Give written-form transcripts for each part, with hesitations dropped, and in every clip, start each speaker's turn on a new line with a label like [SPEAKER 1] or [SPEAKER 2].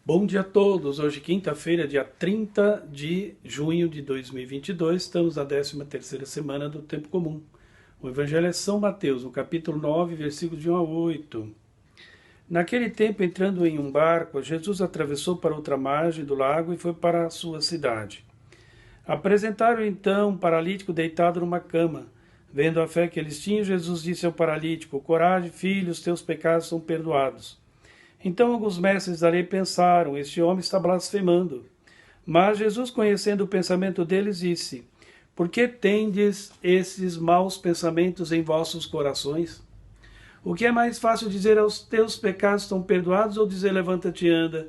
[SPEAKER 1] Bom dia a todos! Hoje, quinta-feira, dia 30 de junho de 2022, estamos na 13ª semana do Tempo Comum. O Evangelho é São Mateus, no capítulo 9, versículos de 1 a 8. Naquele tempo, entrando em um barco, Jesus atravessou para outra margem do lago e foi para a sua cidade. Apresentaram então um paralítico deitado numa cama. Vendo a fé que eles tinham, Jesus disse ao paralítico: Coragem, filho, os teus pecados são perdoados. Então alguns mestres da lei pensaram: este homem está blasfemando. Mas Jesus, conhecendo o pensamento deles, disse: Por que tendes esses maus pensamentos em vossos corações? O que é mais fácil dizer: aos teus pecados estão perdoados, ou dizer: levanta-te e anda?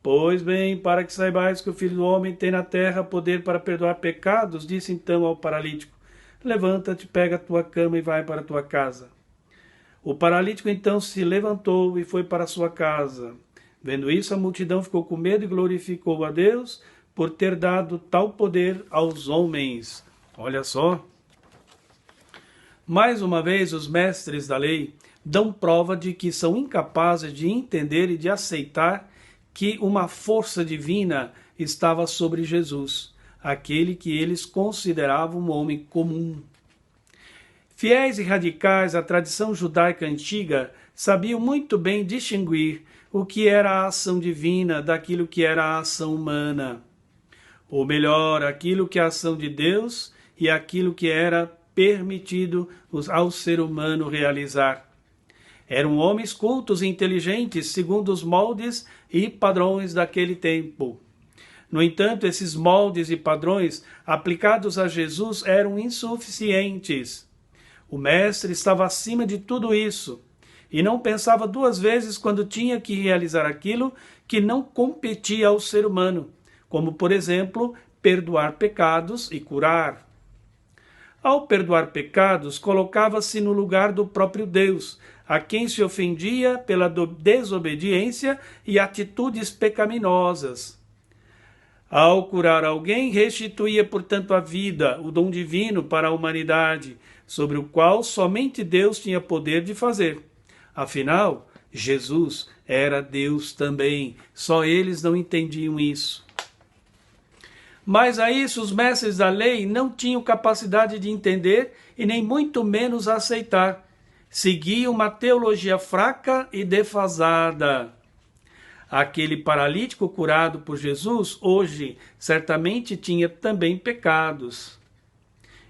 [SPEAKER 1] Pois bem, para que saibais que o Filho do Homem tem na terra poder para perdoar pecados, disse então ao paralítico: Levanta-te, pega a tua cama e vai para a tua casa. O paralítico então se levantou e foi para sua casa. Vendo isso, a multidão ficou com medo e glorificou a Deus por ter dado tal poder aos homens. Olha só. Mais uma vez, os mestres da lei dão prova de que são incapazes de entender e de aceitar que uma força divina estava sobre Jesus, aquele que eles consideravam um homem comum. Fiéis e radicais à tradição judaica antiga, sabiam muito bem distinguir o que era a ação divina daquilo que era a ação humana. Ou melhor, aquilo que é a ação de Deus e aquilo que era permitido ao ser humano realizar. Eram homens cultos e inteligentes, segundo os moldes e padrões daquele tempo. No entanto, esses moldes e padrões aplicados a Jesus eram insuficientes. O mestre estava acima de tudo isso e não pensava duas vezes quando tinha que realizar aquilo que não competia ao ser humano, como, por exemplo, perdoar pecados e curar. Ao perdoar pecados, colocava-se no lugar do próprio Deus, a quem se ofendia pela desobediência e atitudes pecaminosas. Ao curar alguém, restituía, portanto, a vida, o dom divino para a humanidade, sobre o qual somente Deus tinha poder de fazer. Afinal, Jesus era Deus também, só eles não entendiam isso. Mas a isso os mestres da lei não tinham capacidade de entender e nem muito menos aceitar. Seguiam uma teologia fraca e defasada. Aquele paralítico curado por Jesus, hoje, certamente tinha também pecados.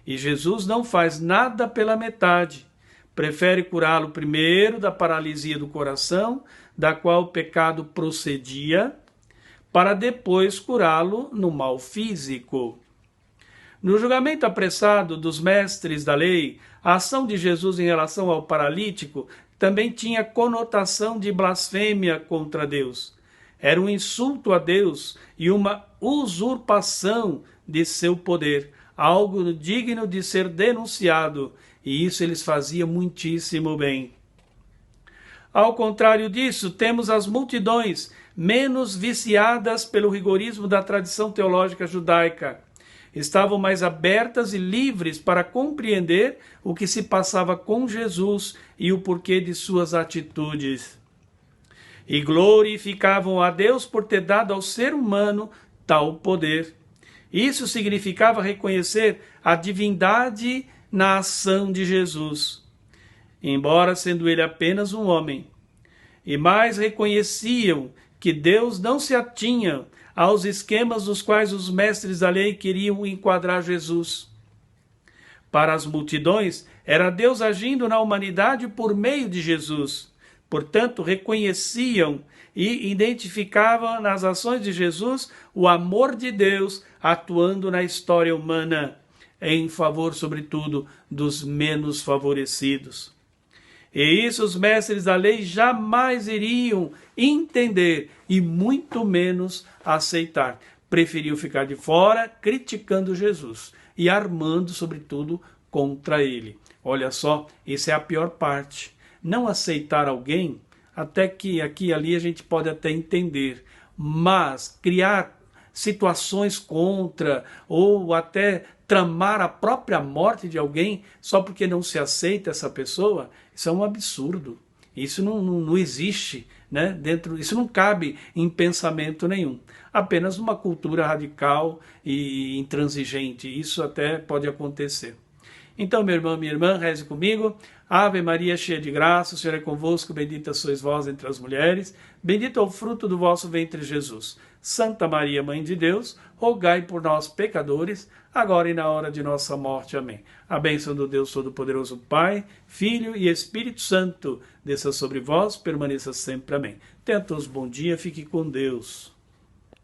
[SPEAKER 1] E Jesus não faz nada pela metade. Prefere curá-lo primeiro da paralisia do coração, da qual o pecado procedia, para depois curá-lo no mal físico. No julgamento apressado dos mestres da lei, a ação de Jesus em relação ao paralítico também tinha conotação de blasfêmia contra Deus. Era um insulto a Deus e uma usurpação de seu poder, algo digno de ser denunciado, e isso eles faziam muitíssimo bem. Ao contrário disso, temos as multidões menos viciadas pelo rigorismo da tradição teológica judaica. Estavam mais abertas e livres para compreender o que se passava com Jesus e o porquê de suas atitudes. E glorificavam a Deus por ter dado ao ser humano tal poder. Isso significava reconhecer a divindade na ação de Jesus, embora sendo ele apenas um homem. E mais reconheciam que Deus não se atinha aos esquemas dos quais os mestres da lei queriam enquadrar Jesus. Para as multidões, era Deus agindo na humanidade por meio de Jesus. Portanto, reconheciam e identificavam nas ações de Jesus o amor de Deus atuando na história humana, em favor, sobretudo, dos menos favorecidos. E isso os mestres da lei jamais iriam entender e muito menos aceitar. Preferiam ficar de fora, criticando Jesus e armando, sobretudo, contra ele. Olha só, essa é a pior parte. Não aceitar alguém, até que aqui e ali a gente pode até entender, mas criar situações contra ou até tramar a própria morte de alguém só porque não se aceita essa pessoa, isso é um absurdo. Isso não existe né? Isso não cabe em pensamento nenhum. Apenas numa cultura radical e intransigente. Isso até pode acontecer. Então, meu irmão, minha irmã, reze comigo. Ave Maria, cheia de graça, o Senhor é convosco, bendita sois vós entre as mulheres, bendito é o fruto do vosso ventre, Jesus. Santa Maria, Mãe de Deus, rogai por nós, pecadores, agora e na hora de nossa morte. Amém. A bênção do Deus Todo-Poderoso, Pai, Filho e Espírito Santo, desça sobre vós, permaneça sempre. Amém. Tenha todos bom dia, fique com Deus.